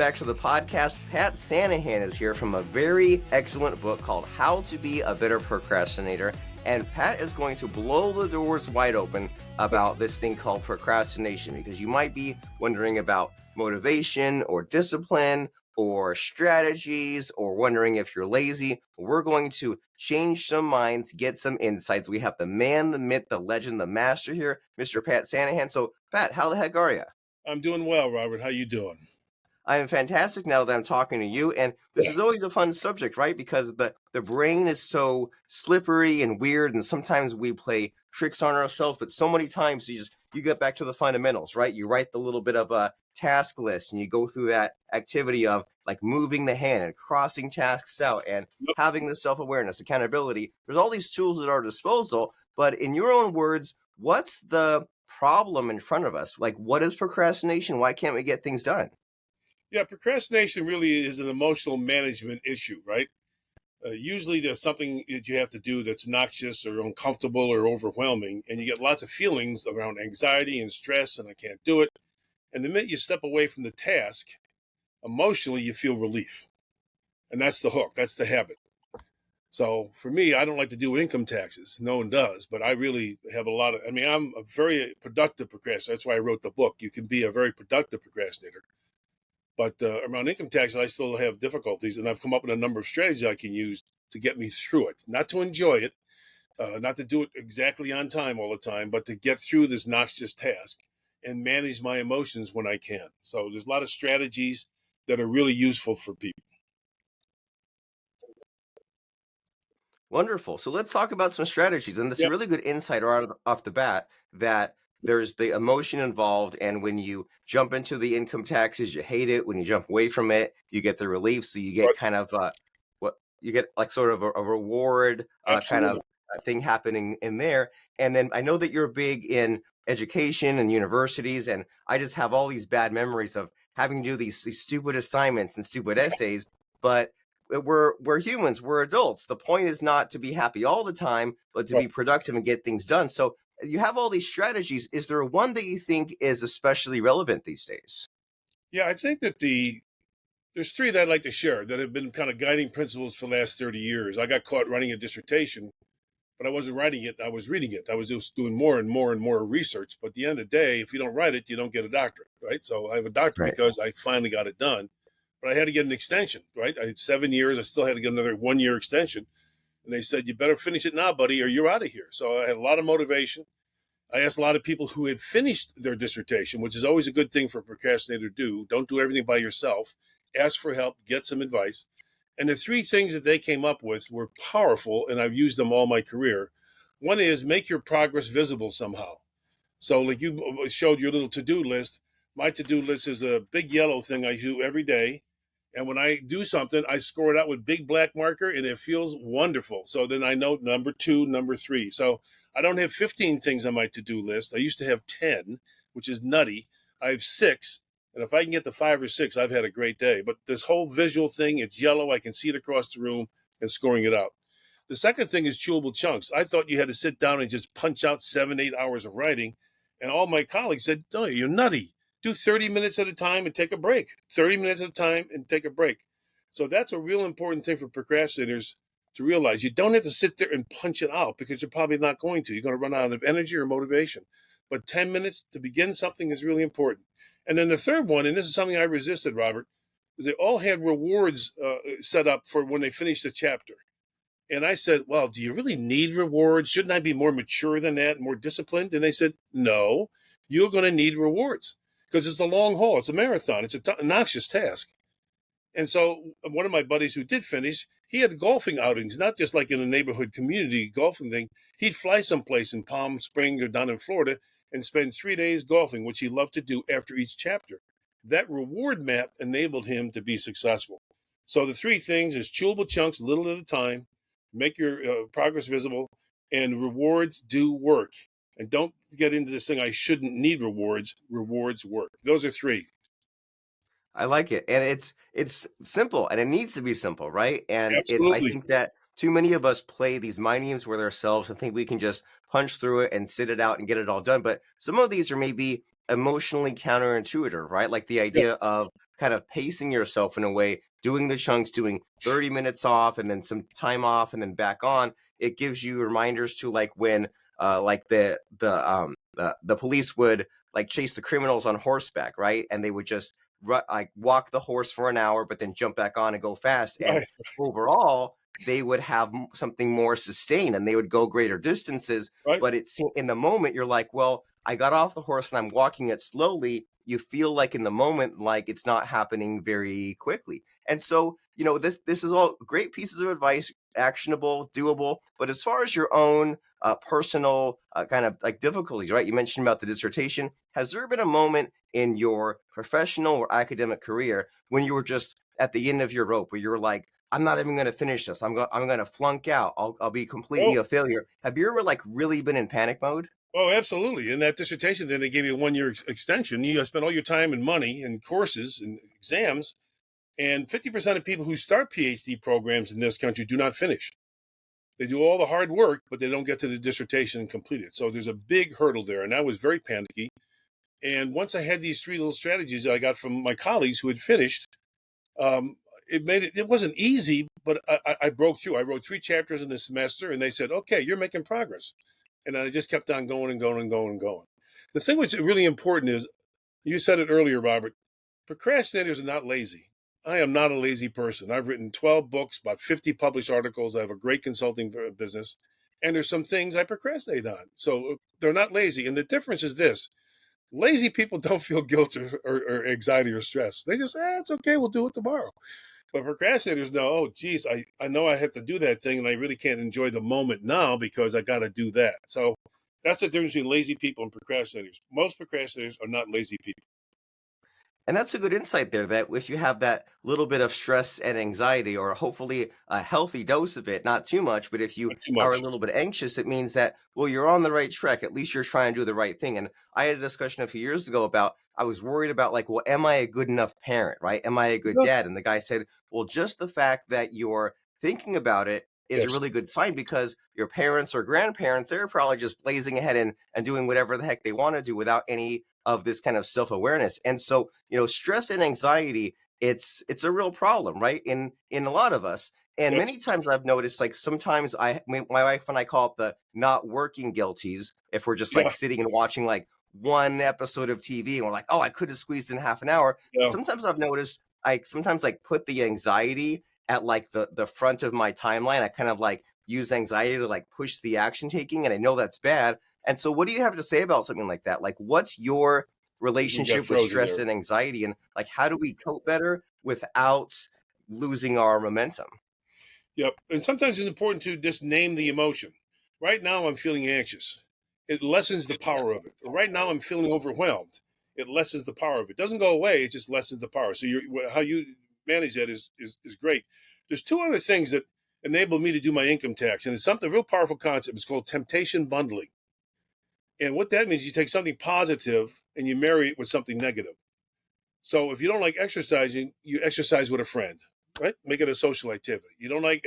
back to the podcast. Pat Sanaghan is here from a very excellent book called How to Be a Better Procrastinator. And Pat is going to blow the doors wide open about this thing called procrastination, because you might be wondering about motivation or discipline or strategies or wondering if you're lazy. We're going to change some minds, get some insights. We have the man, the myth, the legend, the master here, Mr. Pat Sanaghan. So, Pat, how the heck are you? I'm doing well, Robert. How you doing? I am fantastic now that I'm talking to you. And this is always a fun subject, right? Because the brain is so slippery and weird, and sometimes we play tricks on ourselves, but so many times you get back to the fundamentals, right? You write the little bit of a task list and you go through that activity of like moving the hand and crossing tasks out and having the self-awareness, accountability. There's all these tools at our disposal, but in your own words, what's the problem in front of us? Like, what is procrastination? Why can't we get things done? Yeah, procrastination really is an emotional management issue, right? Usually there's something that you have to do that's noxious or uncomfortable or overwhelming, and you get lots of feelings around anxiety and stress, and I can't do it. And the minute you step away from the task, emotionally you feel relief. And that's the hook, that's the habit. So for me, I don't like to do income taxes. No one does, but I really have I'm a very productive procrastinator. That's why I wrote the book. You can be a very productive procrastinator. But around income taxes, I still have difficulties, and I've come up with a number of strategies I can use to get me through it. Not to enjoy it, not to do it exactly on time all the time, but to get through this noxious task and manage my emotions when I can. So there's a lot of strategies that are really useful for people. Wonderful. So let's talk about some strategies. And that's a really good insight right off the bat that there's the emotion involved. And when you jump into the income taxes, you hate it. When you jump away from it, you get the relief. So you get kind of what you get like sort of a reward kind of thing happening in there. And then I know that you're big in education and universities, and I just have all these bad memories of having to do these stupid assignments and stupid essays. But we're humans, we're adults. The point is not to be happy all the time, but to be productive and get things done. So you have all these strategies. Is there one that you think is especially relevant these days? Yeah, I think that there's three that I'd like to share that have been kind of guiding principles for the last 30 years. I got caught writing a dissertation, but I wasn't writing it. I was reading it. I was just doing more and more and more research. But at the end of the day, if you don't write it, you don't get a doctorate, right? So I have a doctorate because I finally got it done. But I had to get an extension, right? I had 7 years. I still had to get another 1 year extension. And they said, you better finish it now, buddy, or you're out of here. So I had a lot of motivation. I asked a lot of people who had finished their dissertation, which is always a good thing for a procrastinator to do. Don't do everything by yourself. Ask for help, get some advice. And the three things that they came up with were powerful, and I've used them all my career. One is make your progress visible somehow. So like you showed your little to-do list, my to-do list is a big yellow thing I do every day. And when I do something, I score it out with big black marker, and it feels wonderful. So then I know number 2, number 3. So I don't have 15 things on my to-do list. I used to have 10, which is nutty. I have 6. And if I can get to 5 or 6, I've had a great day. But this whole visual thing, it's yellow. I can see it across the room and scoring it out. The second thing is chewable chunks. I thought you had to sit down and just punch out 7, 8 hours of writing. And all my colleagues said, oh, you're nutty. Do 30 minutes at a time and take a break. 30 minutes at a time and take a break. So that's a real important thing for procrastinators to realize. You don't have to sit there and punch it out because you're probably not going to. You're going to run out of energy or motivation. But 10 minutes to begin something is really important. And then the third one, and this is something I resisted, Robert, is they all had rewards set up for when they finished a chapter. And I said, well, do you really need rewards? Shouldn't I be more mature than that, more disciplined? And they said, no, you're going to need rewards because it's a long haul. It's a marathon. It's a noxious task. And so one of my buddies who did finish, he had golfing outings, not just like in a neighborhood community golfing thing. He'd fly someplace in Palm Springs or down in Florida and spend 3 days golfing, which he loved to do after each chapter. That reward map enabled him to be successful. So the three things is chewable chunks, little at a time, make your progress visible, and rewards do work. And don't get into this thing, I shouldn't need rewards. Rewards work. Those are three. I like it. And it's simple, and it needs to be simple, right? And I Absolutely. think that too many of us play these mind games with ourselves and think we can just punch through it and sit it out and get it all done. But some of these are maybe emotionally counterintuitive, right? Like the Yeah, idea of kind of pacing yourself in a way, doing the chunks, doing 30 minutes off and then some time off and then back on. It gives you reminders to like when like the police would like chase the criminals on horseback, right? And they would just like walk the horse for an hour, but then jump back on and go fast. And right, overall, they would have something more sustained and they would go greater distances. right. But it's in the moment, you're like, well, I got off the horse and I'm walking it slowly. You feel like in the moment, like it's not happening very quickly. And so, this is all great pieces of advice, actionable, doable. But as far as your own personal kind of like difficulties, right? You mentioned about the dissertation. Has there been a moment in your professional or academic career when you were just at the end of your rope, where you were like, I'm not even going to finish this. I'm going to flunk out. I'll be completely Oh, a failure. Have you ever like really been in panic mode? oh, absolutely. In that dissertation, then they gave you a 1 year extension. You spent all your time and money and courses and exams, and 50% of people who start PhD programs in this country do not finish. They do all the hard work, but they don't get to the dissertation and complete it. So there's a big hurdle there, and I was very panicky. And once I had these three little strategies that I got from my colleagues who had finished, um, it made it. It wasn't easy, but I broke through. I wrote 3 chapters in the semester, and they said, "Okay, you're making progress." And I just kept on going and going and going and going. The thing which is really important is, you said it earlier, Robert. Procrastinators are not lazy. I am not a lazy person. I've written 12 books, about 50 published articles. I have a great consulting business, and there's some things I procrastinate on. So they're not lazy. And the difference is this: lazy people don't feel guilt or anxiety or stress. They just, it's okay, we'll do it tomorrow. But procrastinators know, oh, geez, I know I have to do that thing and I really can't enjoy the moment now because I got to do that. So that's the difference between lazy people and procrastinators. Most procrastinators are not lazy people. And that's a good insight there, that if you have that little bit of stress and anxiety, or hopefully a healthy dose of it, not too much, but if you Not too are a much. little bit anxious, it means that, well, you're on the right track. At least you're trying to do the right thing. And I had a discussion a few years ago about, I was worried about like, well, am I a good enough parent, right? Am I a good Yeah. dad? And the guy said, well, just the fact that you're thinking about it is a Yes. really good sign, because your parents or grandparents, they're probably just blazing ahead and doing whatever the heck they want to do without any of this kind of self-awareness. And so, stress and anxiety, it's a real problem, right? In a lot of us. And Yes. many times I've noticed, like sometimes my wife and I call it the not working guilties. If we're just like Yeah. sitting and watching like one episode of TV and we're like, oh, I could have squeezed in half an hour. Yeah. Sometimes I've noticed I sometimes like put the anxiety at like the front of my timeline. I kind of like use anxiety to like push the action taking, and I know that's bad. And so, what do you have to say about something like that? Like, what's your We got relationship with frozen stress there. and anxiety, and like, how do we cope better without losing our momentum? Yep. And sometimes it's important to just name the emotion. Right now, I'm feeling anxious. It lessens the power of it. Right now, I'm feeling overwhelmed. It lessens the power of it. It doesn't go away. It just lessens the power. So how you manage that is great. There's two other things that enabled me to do my income tax, and it's something a real powerful concept. It's called temptation bundling. And what that means, you take something positive and you marry it with something negative. So if you don't like exercising, you exercise with a friend, right? Make it a social activity. You don't like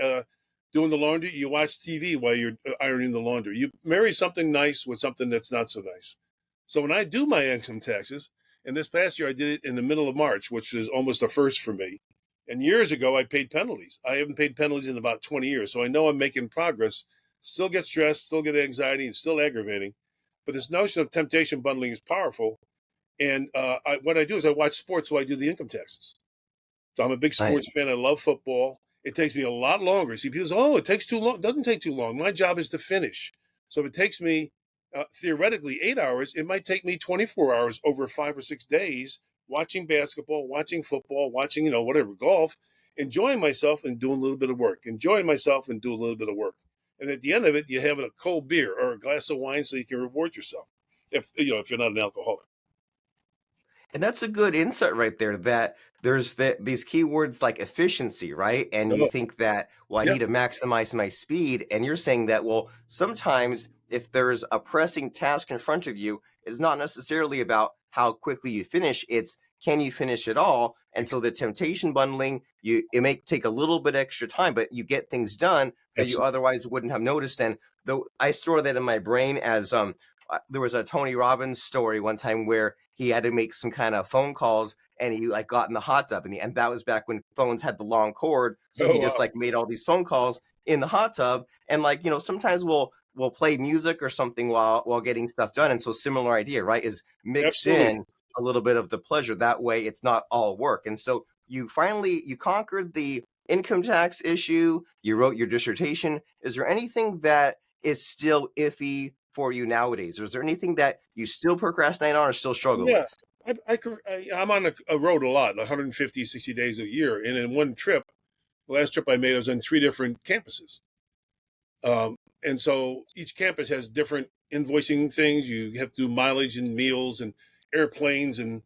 doing the laundry, you watch TV while you're ironing the laundry. You marry something nice with something that's not so nice. So when I do my income taxes, and this past year I did it in the middle of March, which is almost a first for me. And years ago I paid penalties. I haven't paid penalties in about 20 years. So I know I'm making progress. Still get stressed, still get anxiety, and still aggravating. But this notion of temptation bundling is powerful, and what I do is I watch sports while I do the income taxes. So I'm a big I, sports fan. I love football. It takes me a lot longer. See, people say, oh, it takes too long. It doesn't take too long. My job is to finish. So if it takes me theoretically 8 hours, it might take me 24 hours over 5 or 6 days watching basketball, watching football, watching, whatever, golf, enjoying myself and doing a little bit of work, enjoying myself and do a little bit of work. And at the end of it, you have a cold beer or a glass of wine so you can reward yourself. If you're not an alcoholic. And that's a good insight right there, that there's these keywords like efficiency, right? And you Oh, think that, well, I yeah, need to maximize my speed. And you're saying that, well, sometimes if there's a pressing task in front of you, it's not necessarily about how quickly you finish, it's can you finish it all? And so the temptation bundling, it may take a little bit extra time, but you get things done that you absolutely. otherwise wouldn't have noticed. And though I store that in my brain as there was a Tony Robbins story one time where he had to make some kind of phone calls, and he like got in the hot tub, and that was back when phones had the long cord, so Oh he just wow. like made all these phone calls in the hot tub. And like, sometimes we'll play music or something while getting stuff done. And so similar idea, right, is mix Absolutely. in a little bit of the pleasure. That way it's not all work. And so you conquered the income tax issue, you wrote your dissertation. Is there anything that is still iffy for you nowadays? Or is there anything that you still procrastinate on or still struggle Yeah. with? I'm on a road a lot, 150, 60 days a year. And in one trip, the last trip I made, I was on 3 different campuses. Um, and so each campus has different invoicing things. You have to do mileage and meals and airplanes, and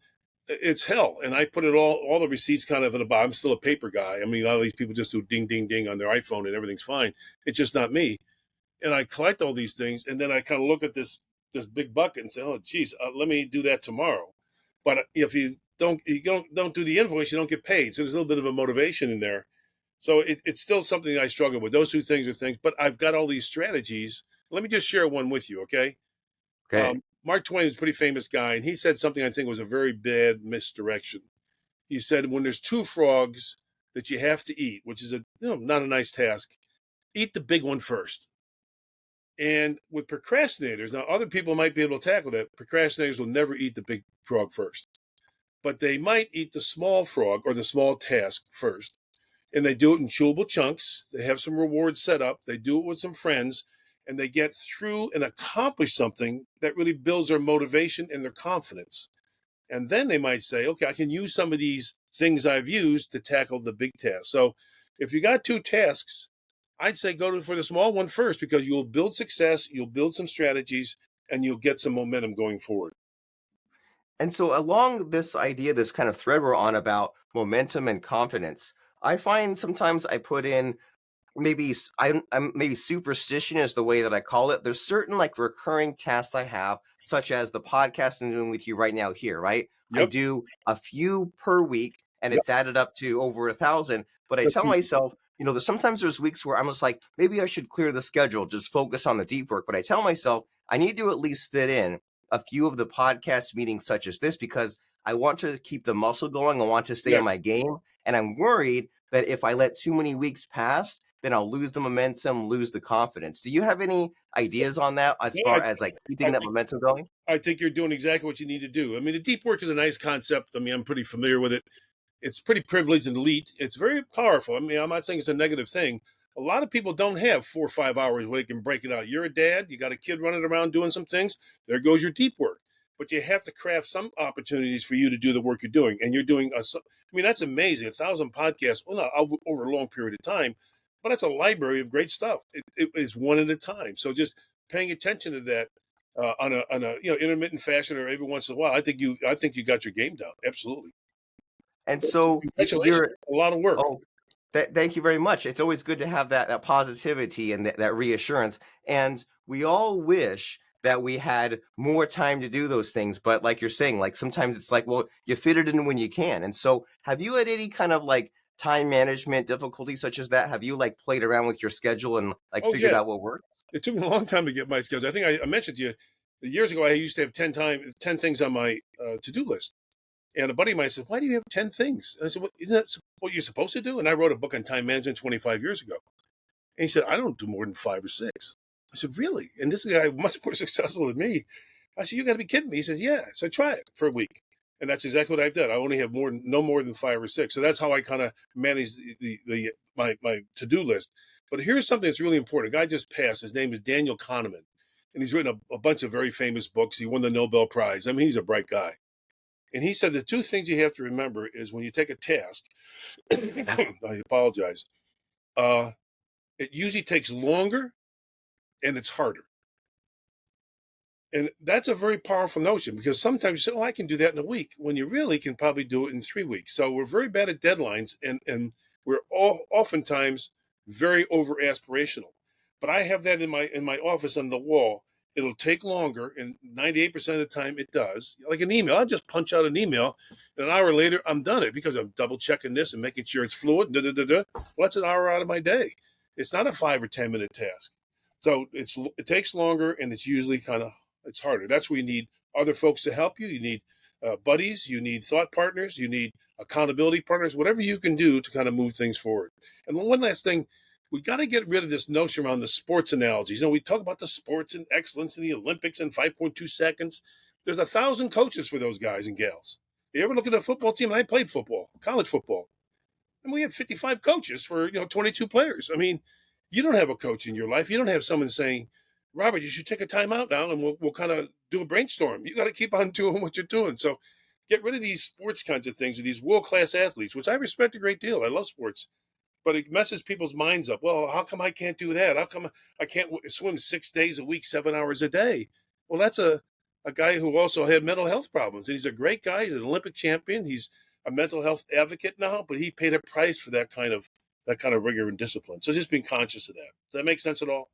it's hell. And I put it all the receipts kind of in a box. I'm still a paper guy. I mean, a lot of these people just do ding, ding, ding on their iPhone and everything's fine. It's just not me. And I collect all these things, and then I kind of look at this big bucket and say, "Oh, geez, let me do that tomorrow." But if you don't do the invoice, you don't get paid. So there's a little bit of a motivation in there. So it's still something I struggle with. Those two things are things, but I've got all these strategies. Let me just share one with you, okay? Okay. Mark Twain was a pretty famous guy, and he said something I think was a very bad misdirection. He said, "When there's two frogs that you have to eat, which is not a nice task, eat the big one first." And with procrastinators, now other people might be able to tackle that. Procrastinators will never eat the big frog first, but they might eat the small frog or the small task first. And they do it in chewable chunks. They have some rewards set up. They do it with some friends, and they get through and accomplish something that really builds their motivation and their confidence. And then they might say, okay, I can use some of these things I've used to tackle the big task. So if you got two tasks, I'd say for the small one first, because you'll build success, you'll build some strategies, and you'll get some momentum going forward. And so along this idea, this kind of thread we're on about momentum and confidence, I find sometimes I put in I'm maybe superstition is the way that I call it. There's certain like recurring tasks I have, such as the podcast I'm doing with you right now here, right? I Yep. do a few per week and Yep. it's added up to over 1,000. But I That's tell huge. myself, there's weeks where I'm just like, maybe I should clear the schedule, just focus on the deep work. But I tell myself I need to at least fit in a few of the podcast meetings such as this because I want to keep the muscle going. I want to stay Yeah. on my game. And I'm worried that if I let too many weeks pass, then I'll lose the momentum, lose the confidence. Do you have any ideas on that as No, far as like keeping I that think momentum going? I think you're doing exactly what you need to do. I mean, the deep work is a nice concept. I mean, I'm pretty familiar with it. It's pretty privileged and elite. It's very powerful. I mean, I'm not saying it's a negative thing. A lot of people don't have 4 or 5 hours where they can break it out. You're a dad, you got a kid running around doing some things. There goes your deep work. But you have to craft some opportunities for you to do the work you're doing. And you're doing, I mean, that's amazing. 1,000 podcasts, well, not over a long period of time, but that's a library of great stuff. It is one at a time. So just paying attention to that on a intermittent fashion or every once in a while, I think you got your game down. Absolutely. And so Congratulations. you're A lot of work. oh, thank you very much. It's always good to have that positivity and that reassurance. And we all wish that we had more time to do those things. But like you're saying, like sometimes it's like, well, you fit it in when you can. And so have you had any kind of like time management difficulties such as that? Have you like played around with your schedule and like Oh figured yeah, out what works? it took me a long time to get my schedule. I think I mentioned to you years ago. I used to have 10 things on my to do list, and a buddy of mine said, "Why do you have 10 things?" And I said, "Isn't that what you're supposed to do?" And I wrote a book on time management 25 years ago. And he said, "I don't do more than 5 or 6." I said, "Really?" And this guy much more successful than me. I said, "You got to be kidding me." He says, "Yeah." So try it for a week. And that's exactly what I've done. I only have no more than 5 or 6. So that's how I kind of manage my to do list. But here's something that's really important. A guy just passed. His name is Daniel Kahneman, and he's written a bunch of very famous books. He won the Nobel Prize. I mean, he's a bright guy. And he said the two things you have to remember is when you take a task. I apologize. Uh, it usually takes longer and it's harder. And that's a very powerful notion because sometimes you say, "Oh, I can do that in a week," when you really can probably do it in 3 weeks. So we're very bad at deadlines, and we're all oftentimes very over aspirational. But I have that in my office on the wall. It'll take longer, and 98% of the time it does. Like an email, I'll just punch out an email, and an hour later I'm done it because I'm double checking this and making sure it's fluid. Da, da, da, da. Well, that's an hour out of my day. It's not a 5 or 10 minute task. So it takes longer, and it's usually kind of It's harder. That's where you need other folks to help you. You need buddies, you need thought partners, you need accountability partners, whatever you can do to kind of move things forward. And one last thing, we got to get rid of this notion around the sports analogies. We talk about the sports and excellence in the Olympics in 5.2 seconds. There's 1,000 coaches for those guys and gals. You ever look at a football team? And I played football, college football, and we had 55 coaches for 22 players. I mean, you don't have a coach in your life. You don't have someone saying, Robert, you should take a timeout now, and we'll kind of do a brainstorm. You got to keep on doing what you're doing. So get rid of these sports kinds of things, or these world class athletes, which I respect a great deal. I love sports, but it messes people's minds up. Well, how come I can't do that? How come I can't swim 6 days a week, 7 hours a day? Well, that's a guy who also had mental health problems, and he's a great guy. He's an Olympic champion. He's a mental health advocate now, but he paid a price for that kind of rigor and discipline. So just being conscious of that. Does that make sense at all?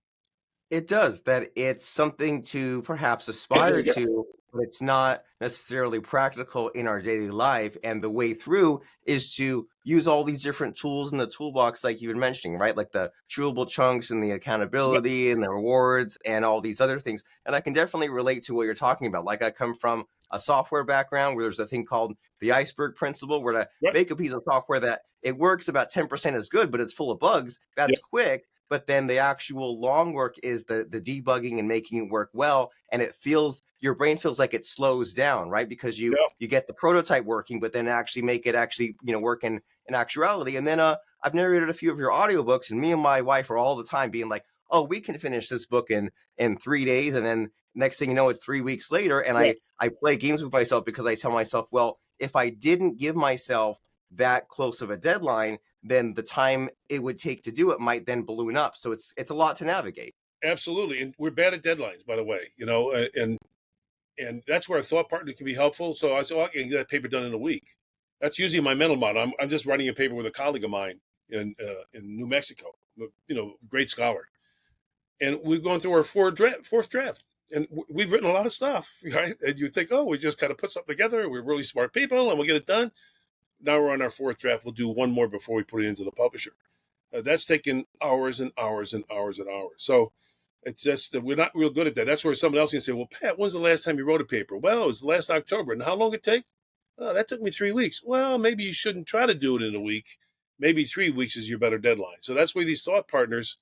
It does, that it's something to perhaps aspire to, but it's not necessarily practical in our daily life. And the way through is to use all these different tools in the toolbox, like you've been mentioning, right? Like the chewable chunks and the Yep. accountability and the rewards and all these other things. And I can definitely relate to what you're talking about. Like I come from a software background where there's a thing called the iceberg principle, where to Right. make a piece of software that it works about 10% is good, but it's full of bugs, that's Yep. quick. But then the actual long work is the debugging and making it work well, and your brain feels like it slows down, right? Because you Yep. you get the prototype working, but then actually make it actually work in actuality. And then I've narrated a few of your audiobooks, and me and my wife are all the time being like, oh, we can finish this book in 3 days, and then next thing you know, it's 3 weeks later, and Right. I play games with myself because I tell myself, well, if I didn't give myself that close of a deadline, then the time it would take to do it might then balloon up. So it's a lot to navigate. Absolutely. And we're bad at deadlines, by the way, and that's where a thought partner can be helpful. So I said, well, I can get that paper done in a week. That's usually my mental model. I'm just writing a paper with a colleague of mine in New Mexico, great scholar. And we've gone through our fourth draft. And we've written a lot of stuff, right? And you think, oh, we just kind of put something together. We're really smart people and we'll get it done. Now we're on our fourth draft. We'll do one more before we put it into the publisher. That's taken hours and hours and hours and hours. So it's just that we're not real good at that. That's where someone else can say, well, Pat, when's the last time you wrote a paper? Well, it was last October. And how long did it take? Oh, that took me 3 weeks. Well, maybe you shouldn't try to do it in a week. Maybe 3 weeks is your better deadline. So that's where these thought partners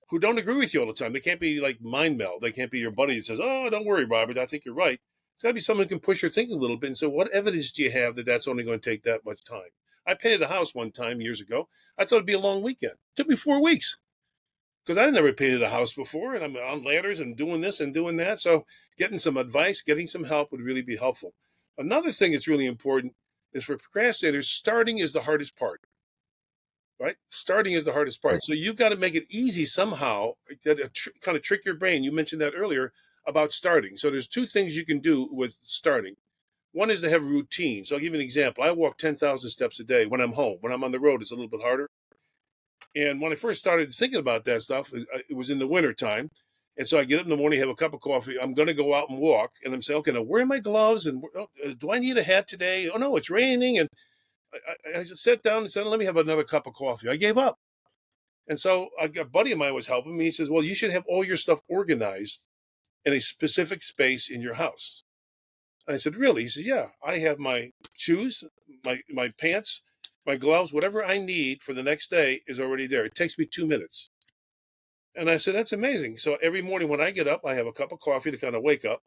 who don't agree with you all the time, they can't be like mind meld. They can't be your buddy that says, oh, don't worry, Robert, I think you're right. It's got to be someone who can push your thinking a little bit and say, what evidence do you have that that's only going to take that much time? I painted a house one time years ago. I thought it'd be a long weekend. It took me 4 weeks because I never painted a house before, and I'm on ladders and doing this and doing that. So getting some advice, getting some help would really be helpful. Another thing that's really important is for procrastinators, starting is the hardest part, right? Starting is the hardest Right. part. So you got to make it easy somehow, that kind of trick your brain. You mentioned that earlier about starting. So there's two things you can do with starting. One is to have a routine. So I'll give you an example. I walk 10,000 steps a day when I'm home. When I'm on the road, it's a little bit harder. And when I first started thinking about that stuff, it was in the winter time. And so I get up in the morning, have a cup of coffee. I'm going to go out and walk. And I'm saying, okay, now where are my gloves? And do I need a hat today? Oh, no, it's raining. And I just sat down and said, let me have another cup of coffee. I gave up. And so a buddy of mine was helping me. He says, well, you should have all your stuff organized in a specific space in your house. And I said, really? He said, yeah, I have my shoes, my pants, my gloves, whatever I need for the next day is already there. It takes me 2 minutes. And I said, that's amazing. So every morning when I get up, I have a cup of coffee to kind of wake up.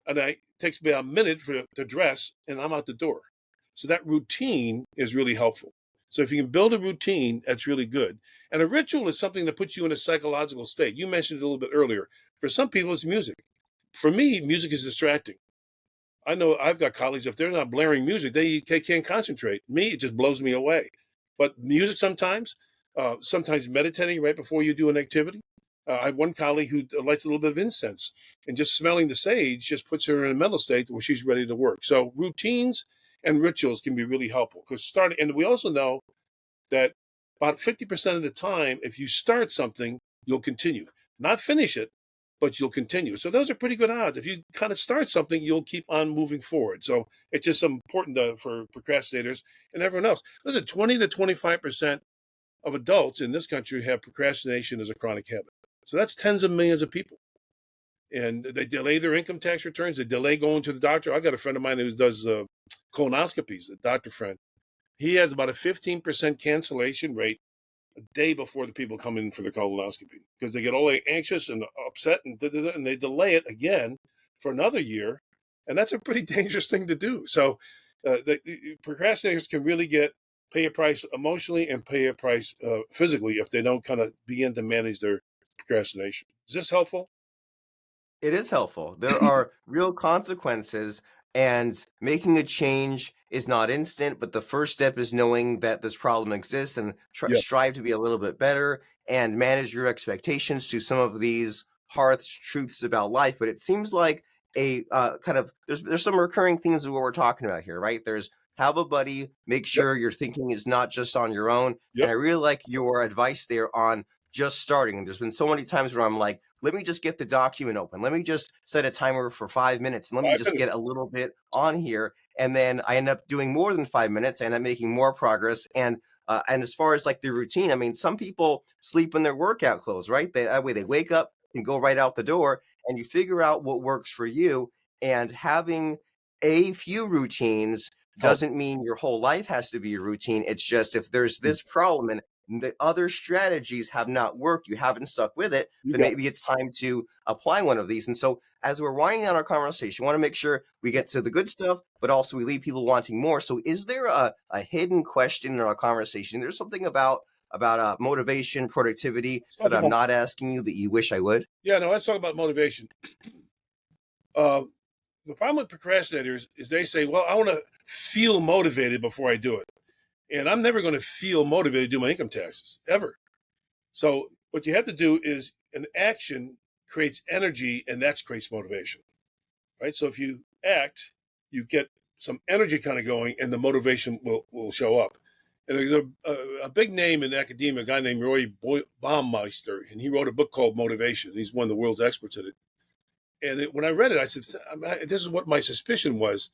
And it takes me a minute to dress, and I'm out the door. So that routine is really helpful. So if you can build a routine, that's really good. And a ritual is something that puts you in a psychological state. You mentioned it a little bit earlier. For some people, it's music. For me, music is distracting. I know I've got colleagues, if they're not blaring music, they can't concentrate. Me, it just blows me away. But music sometimes meditating right before you do an activity. I have one colleague who lights a little bit of incense, and just smelling the sage just puts her in a mental state where she's ready to work. So routines and rituals can be really helpful because starting, and we also know that about 50% of the time, if you start something, you'll continue. Not finish it, but you'll continue. So those are pretty good odds. If you kind of start something, you'll keep on moving forward. So it's just important for procrastinators and everyone else. Listen, 20 to 25% of adults in this country have procrastination as a chronic habit. So that's tens of millions of people. and they delay their income tax returns. They delay going to the doctor. I got a friend of mine who does colonoscopies, a doctor friend. He has about a 15% cancellation rate a day before the people come in for the colonoscopy because they get all anxious and upset and they delay it again for another year. And that's a pretty dangerous thing to do. So the procrastinators can really pay a price emotionally and pay a price physically if they don't kind of begin to manage their procrastination. Is this helpful? It is helpful. There are real consequences, and making a change is not instant, but the first step is knowing that this problem exists and Yeah. strive to be a little bit better and manage your expectations to some of these hard truths about life. But it seems like a kind of there's some recurring themes of what we're talking about here, right? There's have a buddy, make Yep. sure your thinking is not just on your own. And Yep. I really like your advice there on just starting. There's been so many times where I'm like, let me just get the document open. Let me just set a timer for 5 minutes and let me 5 just get minutes. a little bit on here. And then I end up doing more than 5 minutes. I end up making more progress. And as far as like the routine, I mean, some people sleep in their workout clothes, right? That way they wake up and go right out the door, and you figure out what works for you. And having a few routines Help. doesn't mean your whole life has to be a routine. It's just if there's this problem and the other strategies have not worked, you haven't stuck with it, You then got it. maybe it's time to apply one of these. And so, as we're winding down our conversation, we want to make sure we get to the good stuff, but also we leave people wanting more. So, is there a hidden question in our conversation? There's something about motivation, productivity Let's talk that I'm about, not asking you that you wish I would? yeah, no, let's talk about motivation. Uh, the problem with procrastinators is they say, well, I want to feel motivated before I do it. And I'm never going to feel motivated to do my income taxes, ever. So what you have to do is an action creates energy, and that creates motivation, right? So if you act, you get some energy kind of going, and the motivation will show up. And there's a big name in academia, a guy named Roy Baumeister, and he wrote a book called Motivation. He's one of the world's experts in it. And when I read it, I said, this is what my suspicion was.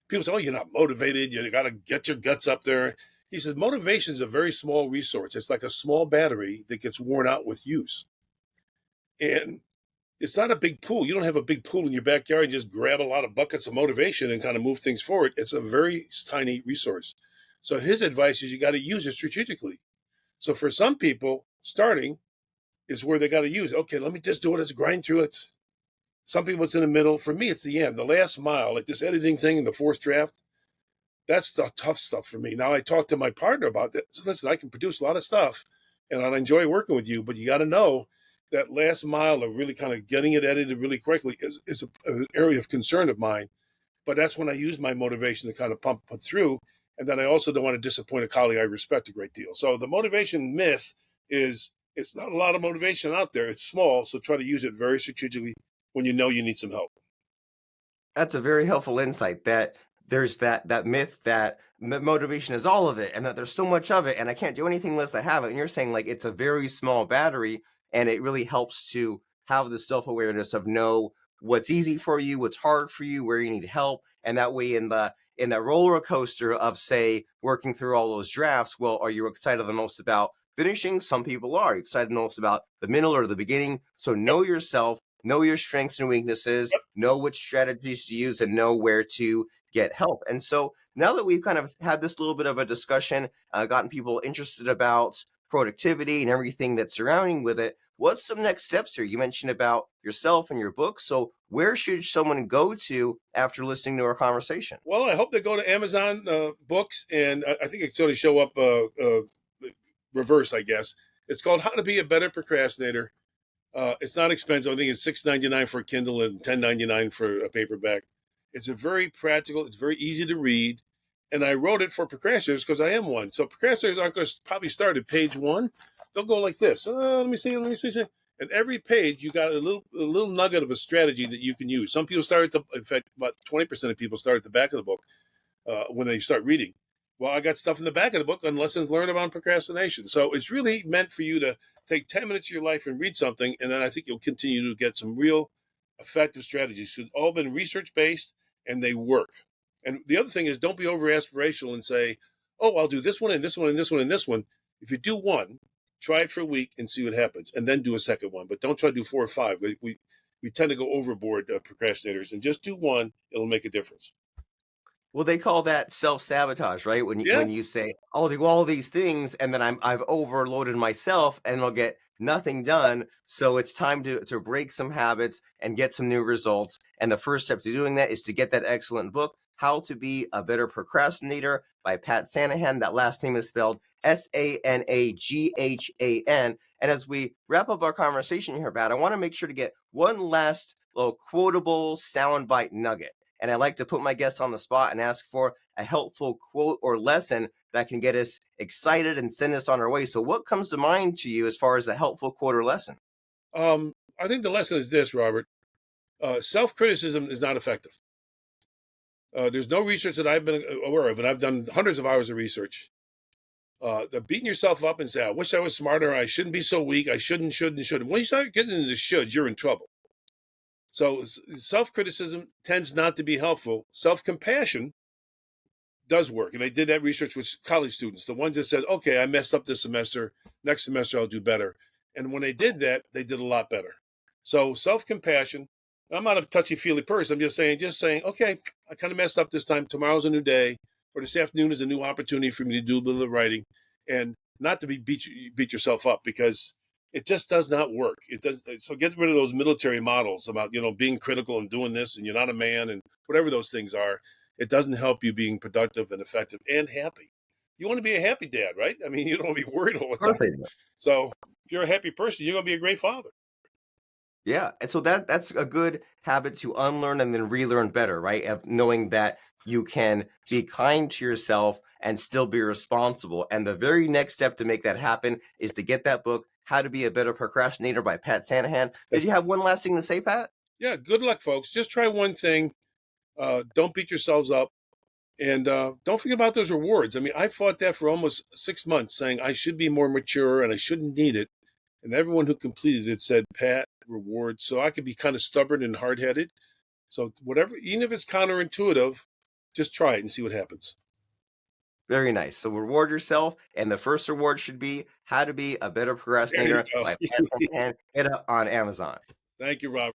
People say, oh, you're not motivated. You got to get your guts up there. He says, motivation is a very small resource. It's like a small battery that gets worn out with use. And it's not a big pool. You don't have a big pool in your backyard and just grab a lot of buckets of motivation and kind of move things forward. It's a very tiny resource. So his advice is you got to use it strategically. So for some people, starting is where they got to use it. Okay, let me just do it. Let's grind through it. Some people it's in the middle. For me, it's the end, the last mile, like this editing thing in the fourth draft. That's the tough stuff for me. Now I talked to my partner about that. So listen, I can produce a lot of stuff and I enjoy working with you, but you got to know that last mile of really kind of getting it edited really quickly is an area of concern of mine. But that's when I use my motivation to kind of pump it through. And then I also don't want to disappoint a colleague I respect a great deal. So the motivation myth is it's not a lot of motivation out there. It's small. So try to use it very strategically when you know you need some help. That's a very helpful insight that there's that myth that motivation is all of it and that there's so much of it and I can't do anything unless I have it. And you're saying like it's a very small battery and it really helps to have the self-awareness of know what's easy for you, what's hard for you, where you need help. And that way in that roller coaster of say working through all those drafts, well, are you excited the most about finishing? Some people are excited the most about the middle or the beginning. So know yourself, know your strengths and weaknesses, know which strategies to use, and know where to get help. And so now that we've kind of had this little bit of a discussion, gotten people interested about productivity and everything that's surrounding with it, what's some next steps here? You mentioned about yourself and your book. So where should someone go to after listening to our conversation? Well, I hope they go to Amazon books, and I think it's going to show up reverse, I guess. It's called How to Be a Better Procrastinator. It's not expensive. I think it's $6.99 for a Kindle and $10.99 for a paperback. It's a very practical. It's very easy to read, and I wrote it for procrastinators because I am one. So procrastinators aren't going to probably start at page one. They'll go like this. Let me see. Let me see. And every page, you got a little nugget of a strategy that you can use. Some people start at in fact, about 20% of people start at the back of the book when they start reading. Well, I got stuff in the back of the book on lessons learned about procrastination. So it's really meant for you to take 10 minutes of your life and read something, and then I think you'll continue to get some real effective strategies. So it's all been research based and they work. And the other thing is don't be over aspirational and say, oh, I'll do this one and this one and this one and this one. If you do one, try it for a week and see what happens, and then do a second one. But don't try to do four or five. We we tend to go overboard, procrastinators, and just do one. It'll make a difference. Well, they call that self-sabotage, right? Yeah. When you say, "I'll do all these things," and then I've overloaded myself and I'll get nothing done. So it's time to break some habits and get some new results. And the first step to doing that is to get that excellent book, How to Be a Better Procrastinator by Pat Sanaghan. That last name is spelled Sanaghan. And as we wrap up our conversation here, Pat, I want to make sure to get one last little quotable soundbite nugget. And I like to put my guests on the spot and ask for a helpful quote or lesson that can get us excited and send us on our way. So, what comes to mind to you as far as a helpful quote or lesson? I think the lesson is this, Robert. Self-criticism is not effective. There's no research that I've been aware of, and I've done hundreds of hours of research. The beating yourself up and say, "I wish I was smarter. I shouldn't be so weak. I shouldn't." When you start getting into the shoulds, you're in trouble. So self-criticism tends not to be helpful. Self-compassion does work. And I did that research with college students, the ones that said, "Okay, I messed up this semester. Next semester, I'll do better." And when they did that, they did a lot better. So self-compassion, I'm not a touchy-feely person. I'm just saying, okay, I kind of messed up this time. Tomorrow's a new day, or this afternoon is a new opportunity for me to do a little writing, and not to beat yourself up, because it just does not work. It does. So get rid of those military models about, being critical and doing this and you're not a man and whatever those things are. It doesn't help you being productive and effective and happy. You want to be a happy dad, right? I mean, you don't want to be worried all the time. Perfect. So if you're a happy person, you're going to be a great father. Yeah, and so that's a good habit to unlearn and then relearn better, right? Of knowing that you can be kind to yourself and still be responsible. And the very next step to make that happen is to get that book, How to Be a Better Procrastinator by Pat Sanaghan. Did you have one last thing to say, Pat? Yeah, good luck, folks. Just try one thing. Don't beat yourselves up. And don't forget about those rewards. I mean, I fought that for almost 6 months, saying I should be more mature and I shouldn't need it. And everyone who completed it said, "Pat, reward." So I could be kind of stubborn and hard headed. So whatever, even if it's counterintuitive, just try it and see what happens. Very nice. So reward yourself, and the first reward should be How to Be a Better There you Procrastinator go. by Pat Sanaghan. Get it on Amazon. Thank you, Robert.